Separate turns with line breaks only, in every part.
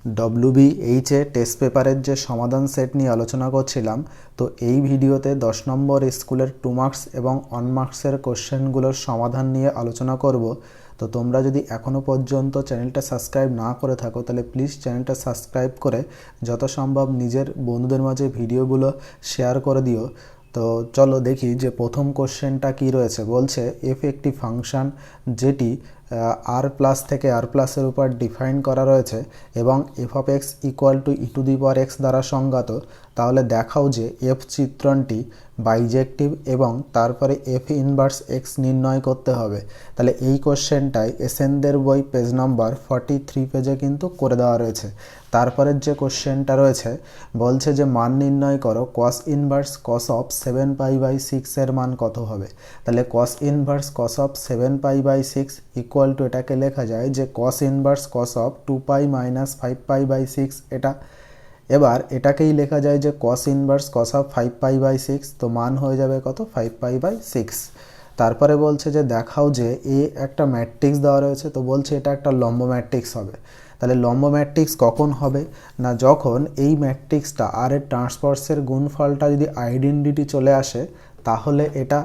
WBH test পেপারের যে সমাধান সেট নিয়ে আলোচনা করছিলাম, তো এই ভিডিওতে 10 নম্বর স্কুলের 2 মার্কস এবং 1 মার্কসের কোশ্চেনগুলোর সমাধান নিয়ে আলোচনা করব। তো তোমরা যদি এখনও পর্যন্ত চ্যানেলটা সাবস্ক্রাইব না করে থাকো তাহলে প্লিজ চ্যানেলটা সাবস্ক্রাইব করে যত সম্ভব নিজের বন্ধুদের মাঝে ভিডিওগুলো শেয়ার করে দিও। তো চলো দেখি যে প্রথম কোশ্চেনটা কি রয়েছে। বলছে এফ একটি ফাংশন যেটি আর প্লাস থেকে আর প্লাসের উপর ডিফাইন করা রয়েছে এবং F of x equal two E to the power x দ্বারা সংজ্ঞাত, তাহলে দেখাও যে এফ চিত্রণটি বাইজেক্টিভ এবং তারপরে এফ ইনভার্স এক্স নির্ণয় করতে হবে। তাহলে এই কোশ্চেনটাই এসেনদের বই পেজ নাম্বার 43 পেজে কিন্তু করে দেওয়া রয়েছে। তারপরের যে কোশ্চেনটা রয়েছে বলছে যে মান নির্ণয় করো কস ইনভার্স কস অফ 7π/6 এর মান কত হবে। তাহলে cos inverse cos of 7π/6 equal to এটাকে লেখা যায় যে কস ইনভার্স কস অফ 2π - 5π/6 এটা। এবার এটাকেই লেখা যায় যে কস ইনভার্স কস অফ 5π/6, তো মান হয়ে যাবে কত 5π/6। তারপরে বলছে যে দেখাও যে এ একটা ম্যাট্রিক্স দেওয়া রয়েছে, তো বলছে এটা একটা লম্ব ম্যাট্রিক্স হবে। তাহলে লম্ব ম্যাট্রিক্স কখন হবে না, যখন এই ম্যাট্রিক্সটা আর এর ট্রান্সপোর্সের গুণফলটা যদি আইডেন্টিটি চলে আসে তাহলে এটা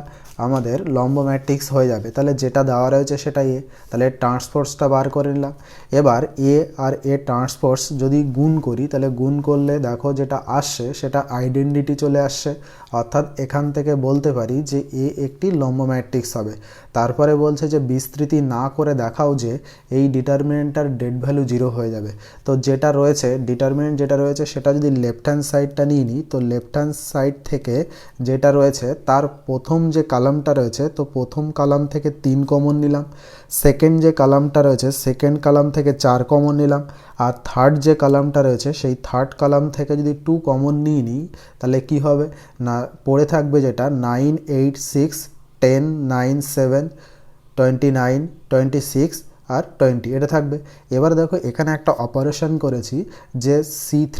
আমাদের লম্ব ম্যাট্রিক্স হয়ে যাবে। তাহলে যেটা দেওয়া রয়েছে সেটা এ, তাহলে ট্রান্সপোর্সটা বার করে নিলাম। এবার এ আর এ ট্রান্সপোর্স যদি গুণ করি তাহলে গুণ করলে দেখো যেটা আসছে সেটা আইডেন্টিটি চলে আসছে, অর্থাৎ এখান থেকে বলতে পারি যে এ একটি লম্ব ম্যাট্রিক্স হবে। তারপরে বলছে যে বিস্তৃতি না করে দেখাও যে এই ডিটারমিনেন্টটার ডেড ভ্যালু 0 হয়ে যাবে। তো যেটা রয়েছে ডিটারমিনেন্ট যেটা রয়েছে সেটা যদি লেফট হ্যান্ড সাইডটা নিয়ে নিই, তো লেফট হ্যান্ড সাইড থেকে যেটা রয়েছে তার প্রথম যে কালামটা রয়েছে, তো প্রথম কালাম থেকে 3 কমন নিলাম। সেকেন্ড যে কালামটা রয়েছে সেকেন্ড কালাম থেকে 4 কমন নিলাম। আর থার্ড যে কালামটা রয়েছে সেই থার্ড কালাম থেকে যদি 2 কমন নিয়ে নিই তাহলে কি হবে না, পড়ে থাকবে যেটা 9, 8, 6, 10, 9, 7, 29, 26 আর 20 এটা থাকবে। এবার দেখো এখানে একটা অপারেশন করেছি যে C3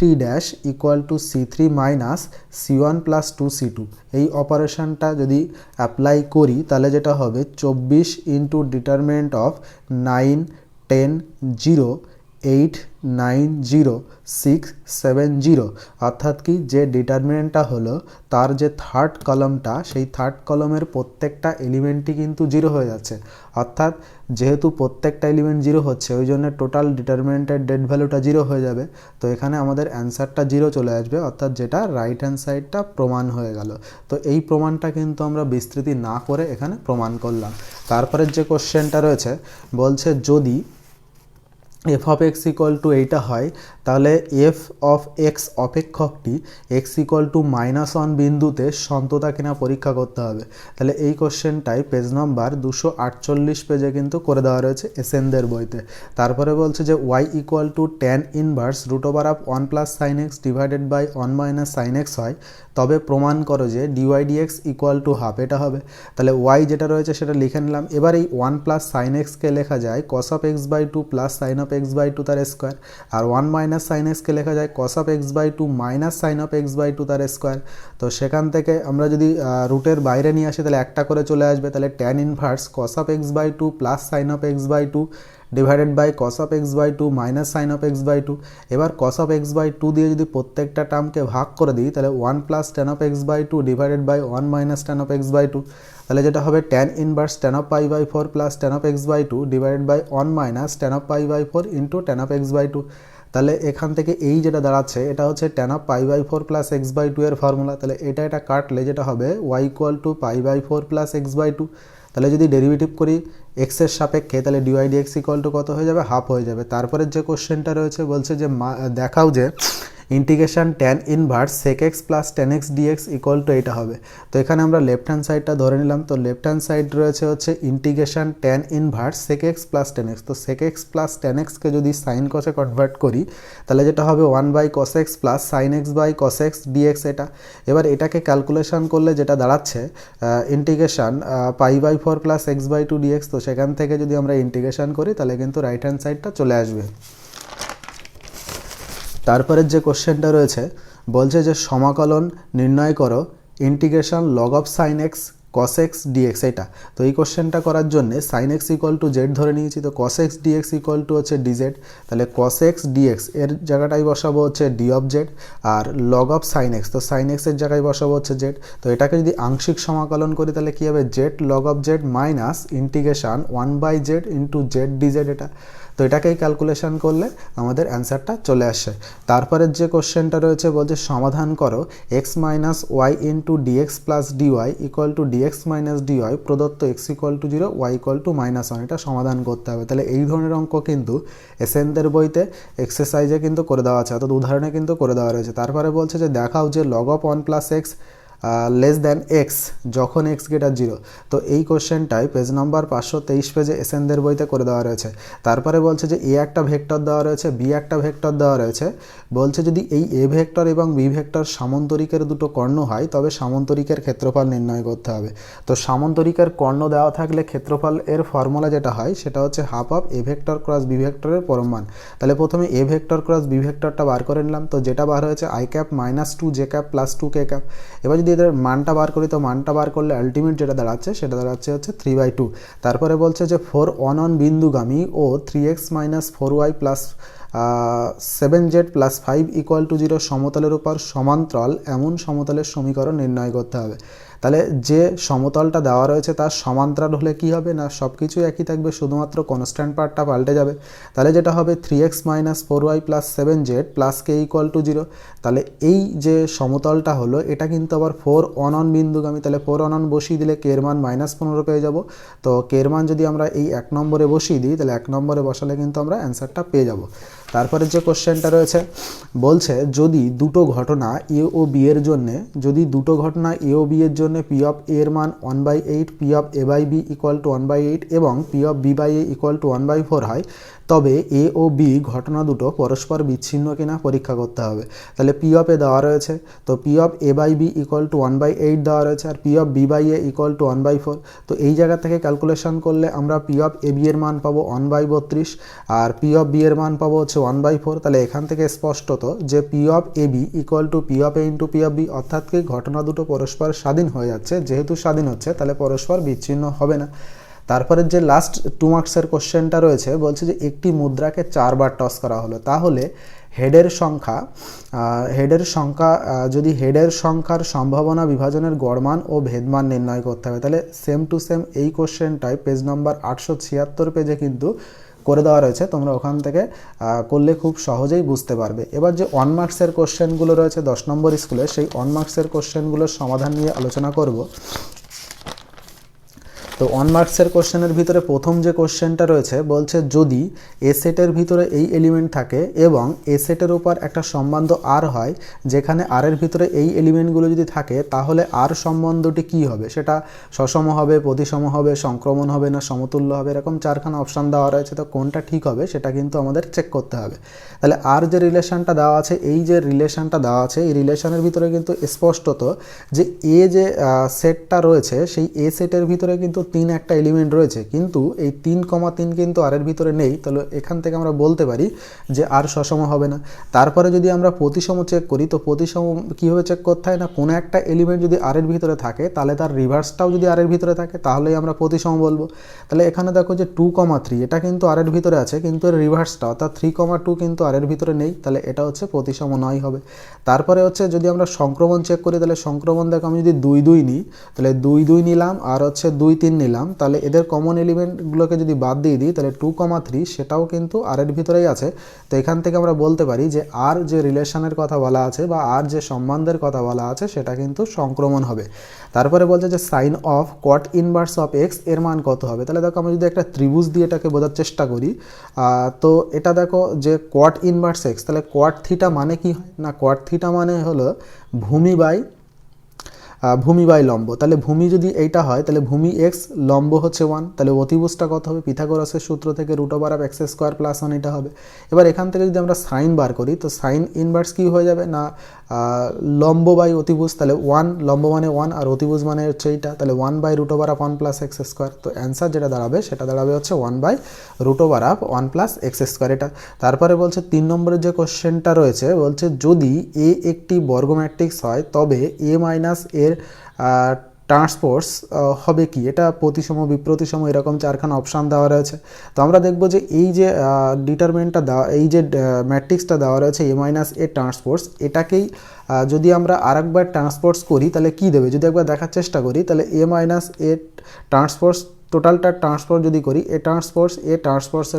equal to C3 minus C1 plus 2C2। এই অপারেশনটা যদি অ্যাপ্লাই করি তাহলে যেটা হবে 24 ইন্টু ডিটারমিনেন্ট অফ 9, 10, 0, 8, 9, 0, 6, 7, 0, অর্থাৎ কি যে ডিটারমিনেন্টটা হলো তার যে থার্ড কলমটা সেই থার্ড কলমের প্রত্যেকটা এলিমেন্টই কিন্তু 0 হয়ে যাচ্ছে। অর্থাৎ যেহেতু প্রত্যেকটা এলিমেন্ট 0 হচ্ছে ওই জন্য টোটাল ডিটারমিনেন্টের ডেড ভ্যালুটা 0 হয়ে যাবে। তো এখানে আমাদের অ্যান্সারটা 0 চলে আসবে, অর্থাৎ যেটা রাইট হ্যান্ড সাইডটা প্রমাণ হয়ে গেল। তো এই প্রমাণটা কিন্তু আমরা বিস্তৃতি না করে এখানে প্রমাণ করলাম। তারপরের যে কোশ্চেনটা রয়েছে বলছে যদি F of x equal to এইটা হয় তাহলে এফ অফ এক্স অপেক্ষকটি এক্স ইকুয়াল টু -1 বিন্দুতে সন্ততা কিনা পরীক্ষা করতে হবে। তাহলে এই কোশ্চেনটাই পেজ নাম্বার 248 পেজে কিন্তু করে দেওয়া রয়েছে এসেনদের বইতে। তারপরে বলছে যে y equal to tan inverse √1 plus sine x divided by 1 minus sine x হয়, তবে প্রমাণ করো যে d y d x equal to half এটা হবে। তাহলে ওয়াই যেটা রয়েছে সেটা লিখে নিলাম। এবার এই 1 প্লাস সাইন এক্সকে লেখা যায় cos of x by 2 plus sine of x by 2 তার স্কোয়ার, আর 1 মাইনাস সাইন এক্সকে লেখা যায় cos of x by 2 minus sine of x by 2 তার স্কোয়ার। তো সেখান থেকে আমরা যদি রুটের বাইরে নিয়ে আসি তাহলে একটা করে চলে আসবে। তাহলে tan inverse cos of x by 2 plus sine of x by 2 divided by cos of x by 2 minus sine of x by 2। এবার কস অফ এক্স বাই 2 দিয়ে যদি প্রত্যেকটা টার্মকে ভাগ করে দিই তাহলে 1 plus tan of x by 2 divided by 1 minus tan of x by 2। তাহলে যেটা হবে tan inverse tan of π/4 plus tan of x by 2 divided by 1 minus tan of π/4 into tan of x by 2। তাহলে এখান থেকে এই যেটা দাঁড়াচ্ছে এটা হচ্ছে tan of π/4 plus X by 2 এর ফর্মুলা। তাহলে এটা কাটলে যেটা হবে Y equal two π/4 plus X by 2। তাহলে যদি ডেরিভেটিভ করি এক্সের সাপেক্ষে তাহলে ডিওয়াই ডিএক্স ইকুয়াল টু কত হয়ে যাবে, হাফ হয়ে যাবে। তারপরের যে কোশ্চেনটা রয়েছে বলছে যে দেখাও যে integration tan inverse sec x plus tan x d x equal to এটা হবে। তো এখানে আমরা লেফট হ্যান্ড সাইডটা ধরে নিলাম। তো লেফট হ্যান্ড সাইড রয়েছে হচ্ছে integration tan inverse sec x plus tan x. তো সেক এক্স প্লাস ট্যান এক্সকে যদি সাইন কসে কনভার্ট করি তাহলে যেটা হবে 1 by cos X plus sine X by cos X DX এটা। এবার এটাকে ক্যালকুলেশন করলে যেটা দাঁড়াচ্ছে integration π/4 plus X by 2 DX. তো সেখান থেকে যদি আমরা ইন্টিগ্রেশন করি তাহলে কিন্তু রাইট হ্যান্ড সাইডটা চলে আসবে। তারপরের যে কোশ্চেনটা রয়েছে বলছে যে সমাকলন নির্ণয় করো integration log of sine x cos x dx এটা। তো এই কোশ্চেনটা করার জন্য sin x equal to Z ধরে নিয়েছি, তো cos x dx equal to হচ্ছে dz, তাহলে cos x dx এর জায়গাটাই বসাবো হচ্ছে d অফ z, আর log অফ sin x, তো sin x এর জায়গায় বসাবো হচ্ছে z। তো এটাকে যদি আংশিক সমাকলন করি তাহলে কী হবে, z log of z minus integration 1/z into z dz এটা। তো এটাকেই ক্যালকুলেশন করলে আমাদের অ্যান্সারটা চলে আসে। তারপরের যে কোশ্চেনটা রয়েছে বলছে সমাধান করো x minus y into d x plus d y equal to d x minus d y প্রদত্ত x equal to 0 y equal to -1, এটা সমাধান করতে হবে। তাহলে এই ধরনের অঙ্ক কিন্তু এসএনদের বইতে এক্সারসাইজে কিন্তু করে দেওয়া আছে, অর্থাৎ উদাহরণে কিন্তু করে দেওয়া রয়েছে। তারপরে বলছে যে দেখাও যে log of 1 plus x less than x যখন এক্স গ্রেটার 0। তো এই কোশ্চেনটাই পেজ নাম্বার 523 পেজে এসএনদের বইতে করে দেওয়া রয়েছে। তারপরে বলছে যে এ একটা ভেক্টর দেওয়া রয়েছে, বি একটা ভেক্টর দেওয়া রয়েছে, বলছে যদি এই এ ভেক্টর এবং বি ভেক্টর সামন্তরিকের দুটো কর্ণ হয় তবে সামন্তরিকের ক্ষেত্রফল নির্ণয় করতে হবে। তো সামন্তরিকের কর্ণ দেওয়া থাকলে ক্ষেত্রফল এর ফর্মুলা যেটা হয় সেটা হচ্ছে half of a vector cross b ভেক্টরের পরমান। তাহলে প্রথমে এ ভেক্টর ক্রস বি ভেক্টরটা বার করে নিলাম, তো যেটা বার হয়েছে i cap minus 2 j cap plus 2 k cap. এবার যদি এদের মানটা বার করি তো মানটা বার করলে আলটিমেট যেটা দাঁড়াচ্ছে সেটা দাঁড়াচ্ছে হচ্ছে 3/2। তারপরে বলছে যে 4 অন বিন্দুগামী ও 3x minus 4y plus 7z plus 5 equal to 0 সমতলের উপর সমান্তরাল এমন সমতলের সমীকরণ নির্ণয় করতে হবে। তাহলে যে সমতলটা দেওয়া রয়েছে তার সমান্তরাল হলে কি হবে না, সব কিছুই একই থাকবে, শুধুমাত্র কনস্ট্যান্ট পার্টটা পাল্টে যাবে। তাহলে যেটা হবে 3x minus 4y plus 7z plus K equal to 0। তাহলে এই যে সমতলটা হলো এটা কিন্তু আবার 4 অন বিন্দুগামী, তাহলে 4 অন বসিয়ে দিলে কে এর মান -15 পেয়ে যাব। তো কে এর মান যদি আমরা এই 1 নম্বরে বসিয়ে দিই তাহলে 1 নম্বরে বসালে কিন্তু আমরা অ্যান্সারটা পেয়ে যাব। তারপরে যে কোশ্চেনটা রয়েছে বলছে যদি দুটো ঘটনা এ ও বি এর জন্য, যদি দুটো ঘটনা এ ও বি এর জন্য পি অফ এ এর মান 1/8, P of A by B equal to 1/8 এবং P of B by A equal to 1/4 হয়, তবে এ ও বি ঘটনা দুটো পরস্পর বিচ্ছিন্ন কিনা পরীক্ষা করতে হবে। তাহলে পি অফ এ দেওয়া রয়েছে, তো P of A by B equal to 1/8 দেওয়া রয়েছে, আর P of B by A equal to 1/4। তো এই জায়গা থেকে ক্যালকুলেশন করলে আমরা পি অফ এ বি এর মান পাবো 1/32 আর পি অফ বি এর মান পাবো হচ্ছে 1/4। তাহলে এখান থেকে স্পষ্টত যে P of A B equal to P of A into P of B, অর্থাৎ কি ঘটনা দুটো পরস্পর স্বাধীন হয়ে যাচ্ছে, যেহেতু স্বাধীন হচ্ছে তাহলে পরস্পর বিচ্ছিন্ন হবে না। তারপরে যে লাস্ট 2 মার্কসের কোশ্চেনটা রয়েছে বলছে যে একটি মুদ্রাকে 4 বার টস করা হলো, তাহলে হেডের সংখ্যা যদি হেডের সংখ্যার সম্ভাবনা বিভাজনের গড়মান ও ভেদমান নির্ণয় করতে হবে। তাহলে সেম টু সেম এই কোশ্চেনটাই পেজ নাম্বার 876 পেজে কিন্তু করে দেওয়া রয়েছে, তোমরা ওখান থেকে করলে খুব সহজেই বুঝতে পারবে। এবার যে 1 মার্কসের কোশ্চেনগুলো রয়েছে 10 নম্বর স্কুলে, সেই 1 মার্কসের কোশ্চেনগুলোর সমাধান নিয়ে আলোচনা করব। তো 1 মার্কসের কোশ্চেনের ভিতরে প্রথম যে কোশ্চেনটা রয়েছে বলছে যদি এ সেটের ভিতরে এই এলিমেন্ট থাকে এবং এ সেটের উপর একটা সম্বন্ধ আর হয় যেখানে আর এর ভিতরে এই এলিমেন্টগুলো যদি থাকে তাহলে আর সম্বন্ধটি কি হবে, সেটা সসম হবে, প্রতিসম হবে, সংক্রমণ হবে না সমতুল্য হবে, এরকম 4খানা অপশান দেওয়া রয়েছে। তো কোনটা ঠিক হবে সেটা কিন্তু আমাদের চেক করতে হবে। তাহলে আর যে রিলেশনটা দেওয়া আছে, এই যে রিলেশনটা দেওয়া আছে এই রিলেশনের ভিতরে কিন্তু স্পষ্টত যে এ যে সেটটা রয়েছে সেই এ সেটের ভিতরে কিন্তু 3 একটা এলিমেন্ট রয়েছে, কিন্তু এই 3,3 কিন্তু আর এর ভিতরে নেই। তাহলে এখান থেকে আমরা বলতে পারি যে আর সসম হবে না। তারপরে যদি আমরা প্রতিসম চেক করি তো প্রতিসম কীভাবে চেক করতে হয় না, কোনো একটা এলিমেন্ট যদি আর এর ভিতরে থাকে তাহলে তার রিভার্সটাও যদি আর এর ভিতরে থাকে তাহলেই আমরা প্রতিসম বলবো। তাহলে এখানে দেখো যে 2,3 এটা কিন্তু আর এর ভিতরে আছে, কিন্তু এর রিভার্সটা অর্থাৎ 3,2 কিন্তু আর এর ভিতরে নেই, তাহলে এটা হচ্ছে প্রতিসম নয় হবে। তারপরে হচ্ছে যদি আমরা সংক্রমণ চেক করি তাহলে সংক্রমণ দেখো আমি যদি 2,2 নিই তাহলে 2,2 নিলাম আর হচ্ছে 2,3 নিলাম, তাহলে এদের কমন এলিমেন্টগুলোকে যদি বাদ দিয়ে দিই তাহলে 2,3 সেটাও কিন্তু আর এর ভিতরেই আছে। তো এখান থেকে আমরা বলতে পারি যে আর যে রিলেশনের কথা বলা আছে বা আর যে সম্বন্ধের কথা বলা আছে সেটা কিন্তু সংক্রমণ হবে। তারপরে বলছে যে sine of cot inverse of x এর মান কত হবে। তাহলে দেখো আমি যদি একটা ত্রিভুজ দিয়ে এটাকে বোঝার চেষ্টা করি তো এটা দেখো যে কট ইনভার্স এক্স, তাহলে কট থিটা মানে কি হয় না, কট থিটা মানে হলো ভূমি বাই লম্ব। তাহলে ভূমি যদি এইটা হয় তাহলে ভূমি এক্স, লম্ব হচ্ছে 1, তাহলে অতিভুজটা কত হবে, পিথাগোরাসের সূত্র থেকে √x² + 1 এটা হবে। এবার এখান থেকে যদি আমরা সাইন বার করি তো সাইন ইনভার্স কি হয়ে যাবে না লম্ব বাই অতিভুজ, তাহলে 1 লম্ব মানে 1 আর অতিভুজ মানে হচ্ছে এইটা, তাহলে 1/√1 + x²। তো অ্যান্সার যেটা দাঁড়াবে সেটা দাঁড়াবে হচ্ছে 1/√1 + x²। এটা তারপরে বলছে 3 নম্বরের যে কোশ্চেনটা রয়েছে বলছে যদি এ একটি বর্গ ম্যাট্রিক্স হয় তবে এ মাইনাস এর ট্রান্সপোর্টস হবে কি, এটা প্রতিসম বিপ্রতিসম এরকম চারখানা অপশান দেওয়া রয়েছে। তো আমরা দেখব যে এই যে ডিটারমিনেন্টটা দেওয়া, এই যে ম্যাট্রিক্সটা দেওয়া রয়েছে এ মাইনাস এ ট্রান্সপোর্টস, এটাকেই যদি আমরা আরেকবার ট্রান্সপোর্টস করি তাহলে কি দেবে, যদি একবার দেখার চেষ্টা করি তাহলে এ মাইনাস এ ট্রান্সপোর্টস টোটালটা ট্রান্সপোর্ট যদি করি এ ট্রান্সপোর্টস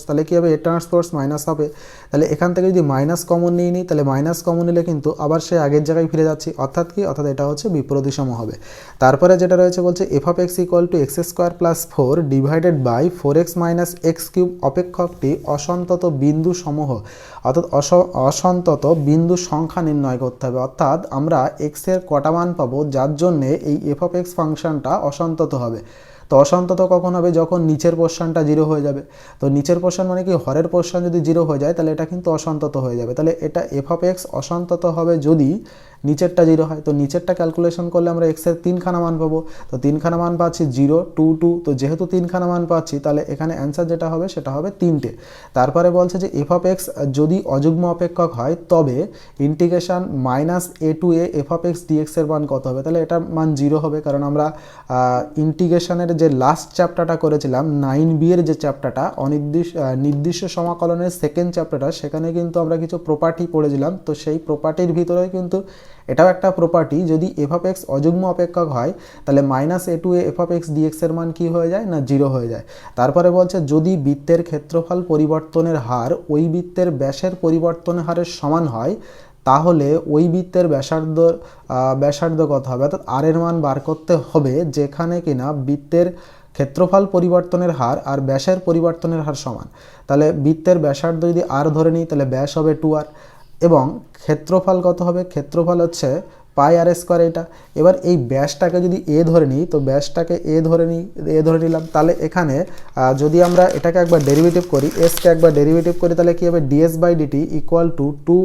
তাহলে কী হবে, এ ট্রান্সপোর্টস মাইনাস হবে। তাহলে এখান থেকে যদি মাইনাস কমন নিয়ে নিই তাহলে মাইনাস কমন নিলে কিন্তু আবার সে আগের জায়গায় ফিরে যাচ্ছি, অর্থাৎ কি, অর্থাৎ এটা হচ্ছে বিপ্রতিসম হবে। তারপরে যেটা রয়েছে বলছে f of x equal to x square plus 4 divided by 4x minus x cube অপেক্ষকটি অসন্তত বিন্দু সমূহ, অর্থাৎ অসন্তত বিন্দু সংখ্যা নির্ণয় করতে হবে। অর্থাৎ আমরা এক্সের কটা মান পাবো যার জন্যে এই এফ অফ এক্স ফাংশনটা অসন্তত হবে। তো অসন্তত কখন হবে, যখন নিচের পোর্শনটা 0 হয়ে যাবে। তো নিচের পোর্শন মানে কি, হরের পোর্শন যদি 0 হয়ে যায় তাহলে এটা কিন্তু অসন্তত হয়ে যাবে। তাহলে এটা এফ অফ এক্স অসন্তত হবে যদি নিচেরটা 0 হয়। তো নিচেরটা ক্যালকুলেশন করলে আমরা এক্সের 3খানা মান পাবো। তো 3খানা মান পাচ্ছি 0, 2, 2। তো যেহেতু 3খানা মান পাচ্ছি তাহলে এখানে অ্যান্সার যেটা হবে সেটা হবে 3টে। তারপরে বলছে যে এফ অফ এক্স যদি অযুগ্ম অপেক্ষক হয় তবে integration minus a to a f of x d x এর মান কত হবে। তাহলে এটার মান 0 হবে, কারণ আমরা ইন্টিগ্রেশনের যে লাস্ট চ্যাপ্টারটা করেছিলাম 9b এর যে চ্যাপ্টারটা নির্দিষ্ট সমাকলনের সেকেন্ড চ্যাপ্টারটা, সেখানে কিন্তু আমরা কিছু প্রপার্টি পড়েছিলাম। তো সেই প্রপার্টির ভিতরে কিন্তু এটাও একটা প্রপার্টি, যদি এফ অফ এক্স অযুগ্ম অপেক্ষক হয় তাহলে minus a to a f of x d x এর মান কী হয়ে যায় না, 0 হয়ে যায়। তারপরে বলছে যদি বৃত্তের ক্ষেত্রফল পরিবর্তনের হার ওই বৃত্তের ব্যাসের পরিবর্তনের হারের সমান হয় তাহলে ওই বৃত্তের ব্যাসার্ধ কত হবে, অর্থাৎ আর এর মান বার করতে হবে যেখানে কিনা বৃত্তের ক্ষেত্রফল পরিবর্তনের হার আর ব্যাসের পরিবর্তনের হার সমান। তাহলে বৃত্তের ব্যাসার্ধ যদি আর ধরে নিই তাহলে ব্যাস হবে 2r, এবং ক্ষেত্রফল কত হবে, ক্ষেত্রফল হচ্ছে পাই আর স্কোয়ার এটা। এবার এই ব্যাসটাকে যদি এ ধরে নিই, তো ব্যাসটাকে এ ধরে নিলাম, তাহলে এখানে যদি আমরা এটাকে একবার ডেরিভেটিভ করি, এসকে একবার ডেরিভেটিভ করি তাহলে কী হবে, d s by d t equal to 2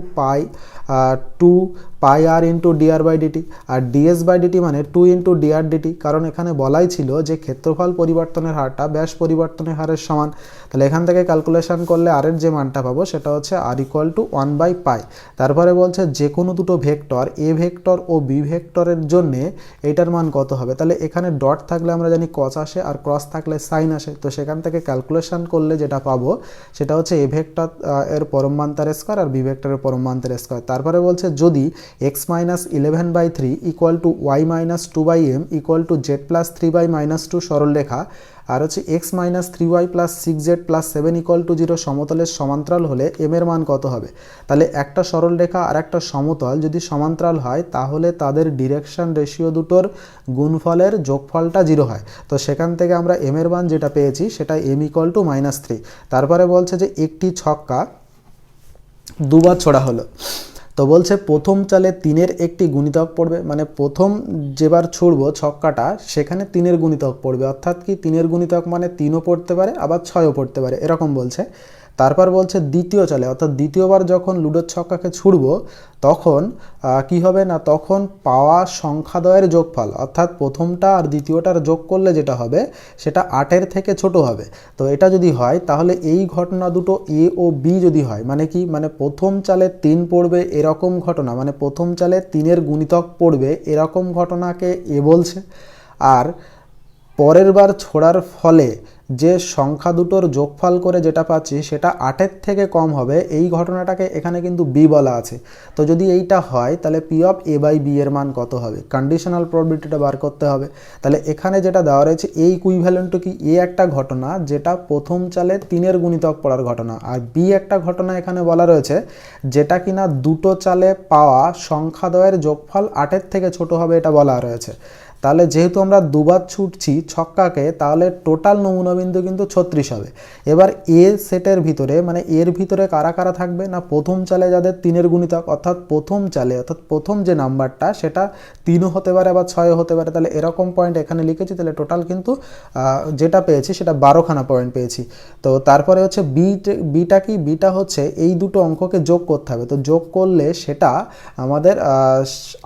pi r into d r by d t. আর ডিএস বাই ডিটি মানে 2 ইন্টু ডিআর ডিটি, কারণ এখানে বলাই ছিল যে ক্ষেত্রফল পরিবর্তনের হারটা ব্যাস পরিবর্তনের হারের সমান। তাহলে এখান থেকে ক্যালকুলেশন করলে আর এর যে মানটা পাবো সেটা হচ্ছে আর ইকুয়াল টু 1/পাই। তারপরে বলছে যে কোনো দুটো ভেক্টর এ ভেক্টর ও বি ভেক্টরের জন্যে এইটার মান কত হবে। তাহলে এখানে ডট থাকলে আমরা জানি কস আসে আর ক্রস থাকলে সাইন আসে। তো সেখান থেকে ক্যালকুলেশন করলে যেটা পাবো সেটা হচ্ছে এ ভেক্টর এর পরম মান তার স্কোয়ার আর বি ভেক্টরের পরম মান তার স্কোয়ার। তারপরে বলছে যদি x minus 11/3 equal to y minus 2/m equal to z plus 3/-2 সরলরেখা আর হচ্ছে x minus 3y plus 6z plus 7 equal to 0 সমতলের সমান্তরাল হলে এম এর মান কত হবে। তাহলে একটা সরলরেখা আর একটা সমতল যদি সমান্তরাল হয় তাহলে তাদের ডিরেকশন রেশিও দুটোর গুণফলের যোগফলটা 0 হয়। তো সেখান থেকে আমরা এম এর মান যেটা পেয়েছি সেটা m ইকুয়াল টু -3। তারপরে বলছে যে একটি ছক্কা দুবার ছোড়া হলো। তো বলছে প্রথম চালে 3-এর একটি গুণিতক পড়বে, মানে প্রথম যেবার ছুড়বো ছক্কাটা সেখানে 3-এর গুণিতক পড়বে, অর্থাৎ কি 3-এর গুণিতক মানে 3ও পড়তে পারে আবার 6ও পড়তে পারে, এরকম বলছে। তারপর বলছে দ্বিতীয় চালে, অর্থাৎ দ্বিতীয়বার যখন লুডোর ছক্কাকে ছুড়বো তখন কি হবে না, তখন পাওয়া সংখ্যাদ্বয়ের যোগফল, অর্থাৎ প্রথমটা আর দ্বিতীয়টার যোগ করলে যেটা হবে সেটা 8-এর থেকে ছোট হবে। তো এটা যদি হয় তাহলে এই ঘটনা দুটো এ ও বি যদি হয়, মানে কি, মানে প্রথম চালে 3 পড়বে এরকম ঘটনা, মানে প্রথম চালে 3-এর গুণিতক পড়বে এরকম ঘটনাকে এ বলছে। আর পরের বার ছোড়ার ফলে যে সংখ্যা দুটোর যোগফল করে যেটা পাচ্ছি সেটা 8-এর থেকে কম হবে, এই ঘটনাটাকে এখানে কিন্তু বি বলা আছে। তো যদি এইটা হয় তাহলে P of A by B এর মান কত হবে, কন্ডিশনাল প্রবাবিলিটিটা বার করতে হবে। তাহলে এখানে যেটা দেওয়া রয়েছে এই ইকুইভ্যালেন্ট কি, এ একটা ঘটনা যেটা প্রথম চালে 3-এর গুণিতক পড়ার ঘটনা, আর বি একটা ঘটনা এখানে বলা রয়েছে যেটা কিনা দুটো চালে পাওয়া সংখ্যাদ্বয়ের যোগফল 8-এর থেকে ছোট হবে, এটা বলা রয়েছে। তাহলে যেহেতু আমরা দুবার ছুটছি ছক্কাকে তাহলে টোটাল নমুনাবিন্দু কিন্তু 36 হবে। এবার এ সেটের ভিতরে মানে এর ভিতরে কারা কারা থাকবে না, প্রথম চালে যাদের 3-এর গুণিতক, অর্থাৎ প্রথম চালে অর্থাৎ প্রথম যে নাম্বারটা সেটা 3ও হতে পারে আবার 6ও হতে পারে। তাহলে এরকম পয়েন্ট এখানে লিখেছি, তাহলে টোটাল কিন্তু যেটা পেয়েছি সেটা 12খানা পয়েন্ট পেয়েছি। তো তারপরে হচ্ছে বিটা কি, বিটা হচ্ছে এই দুটো অঙ্ককে যোগ করতে হবে। তো যোগ করলে সেটা আমাদের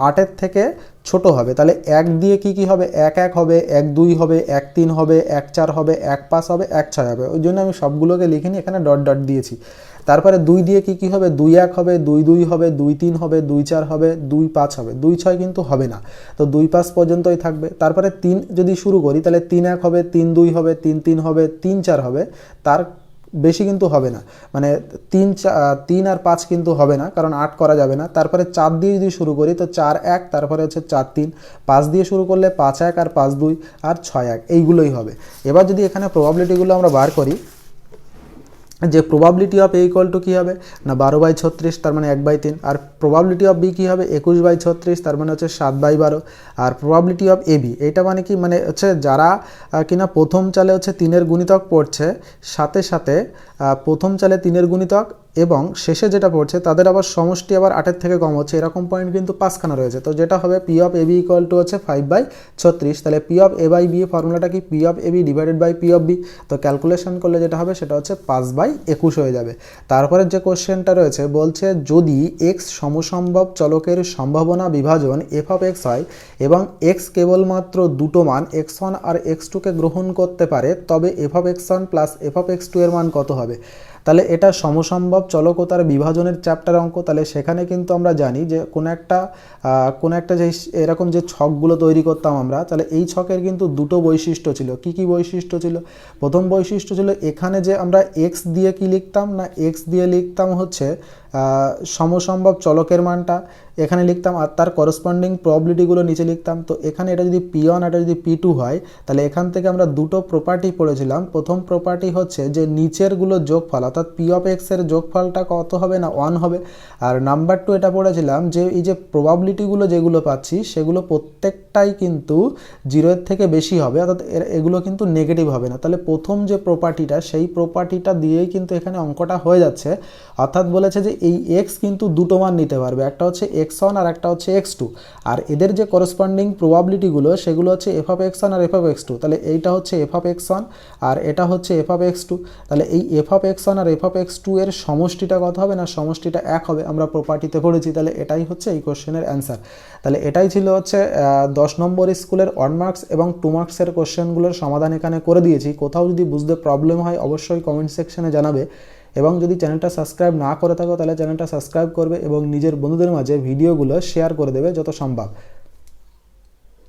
8-এর থেকে ছোট হবে। তাহলে 1 দিয়ে কি হবে, 1-1 হবে, 1-2 হবে, 1-3 হবে, 1-4 হবে, 1-5 হবে, 1-6 হবে। ওই জন্য আমি সবগুলোকে লিখিনি, এখানে ডট ডট দিয়েছি। তারপরে 2 দিয়ে কি হবে, 2 1 হবে, 2 2 হবে, 2 3 হবে, 2 4 হবে, 2 5 হবে, 2 6 কিন্তু হবে না, তো 2 5 পর্যন্তই থাকবে। তারপরে 3 যদি শুরু করি তাহলে 3 1 হবে, 3 2 হবে, 3 3 হবে, 3 4 হবে, তার বেশি কিন্তু হবে না, মানে 3 আর 5 কিন্তু হবে না, কারণ 8 করা যাবে না। তারপরে 4 দিয়ে যদি শুরু করি তো 4 1, তারপরে হচ্ছে 4 3, 5 দিয়ে শুরু করলে 5 1 আর 5 2 আর 6 1, এইগুলোই হবে। এবার যদি এখানে প্রবাবিলিটিগুলো আমরা বার করি, যে probability of A equal to কী হবে না 12/36, তার মানে 1/3। আর প্রবাবিলিটি অফ বি কী হবে 21/36, তার মানে হচ্ছে 7/12। আর প্রবাবিলিটি অফ এ বি, এইটা মানে কি, মানে হচ্ছে যারা কিনা প্রথম চালে হচ্ছে 3-এর গুণিতক পড়ছে, সাথে সাথে প্রথম চালে 3-এর গুণিতক এবং শেষে যেটা পড়ছে তাদের আবার সমষ্টি আবার 8-এর থেকে কম হচ্ছে, এরকম পয়েন্ট কিন্তু 5খানা রয়েছে। তো যেটা হবে P of A B equal to হচ্ছে 5/36, তাহলে P of A by B ফর্মুলাটা কি P of A B divided by P of B, তো ক্যালকুলেশন করলে যেটা হবে সেটা হচ্ছে 5/21 হয়ে যাবে। তারপরে যে কোশ্চেনটা রয়েছে বলছে যদি এক্স সমসম্ভব চলকের সম্ভাবনা বিভাজন এফ অফ এক্স হয় এবং এক্স কেবলমাত্র দুটো মান x1 আর x2কে গ্রহণ করতে পারে, তবে F of x1 plus F of x2 এর মান কত হবে। তাহলে এটা সমসম্ভব চলকতার বিভাজনের চ্যাপ্টার অঙ্ক। তাহলে সেখানে কিন্তু আমরা জানি যে কোনো একটা যে এরকম যে ছকগুলো তৈরি করতাম আমরা, তাহলে এই ছকের কিন্তু দুটো বৈশিষ্ট্য ছিল। কি কি বৈশিষ্ট্য ছিল? প্রথম বৈশিষ্ট্য ছিল এখানে যে আমরা এক্স দিয়ে কি লিখতাম না, এক্স দিয়ে লিখতাম হচ্ছে সমসম্ভব চলকের মানটা এখানে লিখতাম, আর তার করসপন্ডিং প্রবাবিলিটিগুলো নিচে লিখতাম। তো এখানে এটা যদি P1 এটা যদি P2 হয়, তাহলে এখান থেকে আমরা দুটো প্রপার্টি পড়েছিলাম। প্রথম প্রপার্টি হচ্ছে যে নিচেরগুলো যোগফল, অর্থাৎ পি অফ এক্সের যোগফলটা কত হবে না 1 হবে। আর নাম্বার 2 এটা পড়েছিলাম যে এই যে প্রবাবিলিটিগুলো যেগুলো পাচ্ছি সেগুলো প্রত্যেকটাই কিন্তু 0-এর থেকে বেশি হবে, অর্থাৎ এগুলো কিন্তু নেগেটিভ হবে না। তাহলে প্রথম যে প্রপার্টিটা সেই প্রপার্টিটা দিয়েই কিন্তু এখানে অঙ্কটা হয়ে যাচ্ছে। অর্থাৎ বলেছে যে এই এক্স কিন্তু দুটো মান নিতে পারবে, একটা হচ্ছে x1 আর একটা হচ্ছে x2, আর এদের যে করসপন্ডিং প্রবাবিলিটিগুলো সেগুলো হচ্ছে এফ অফ x1 আর এফ অফ x2। তাহলে এইটা হচ্ছে এফ অফ x1 আর এটা হচ্ছে এফ অফ x2। তাহলে এই এফ অফ x1 আর এফ অফ x2 এর সমষ্টিটা কত হবে না, সমষ্টিটা 1 হবে, আমরা প্রপার্টিতে পড়েছি। তাহলে এটাই হচ্ছে এই কোশ্চেনের অ্যান্সার। তাহলে এটাই ছিল হচ্ছে 10 নম্বর স্কুলের 1 মার্কস এবং 2 মার্কসের কোশ্চেনগুলোর সমাধান এখানে করে দিয়েছি। কোথাও যদি বুঝতে প্রবলেম হয় অবশ্যই কমেন্ট সেকশনে জানাবে, এবং যদি চ্যানেলটা সাবস্ক্রাইব না করে থাকো তাহলে চ্যানেলটা সাবস্ক্রাইব করবে এবং নিজের বন্ধুদের মাঝে ভিডিওগুলো শেয়ার করে দেবে যত সম্ভব।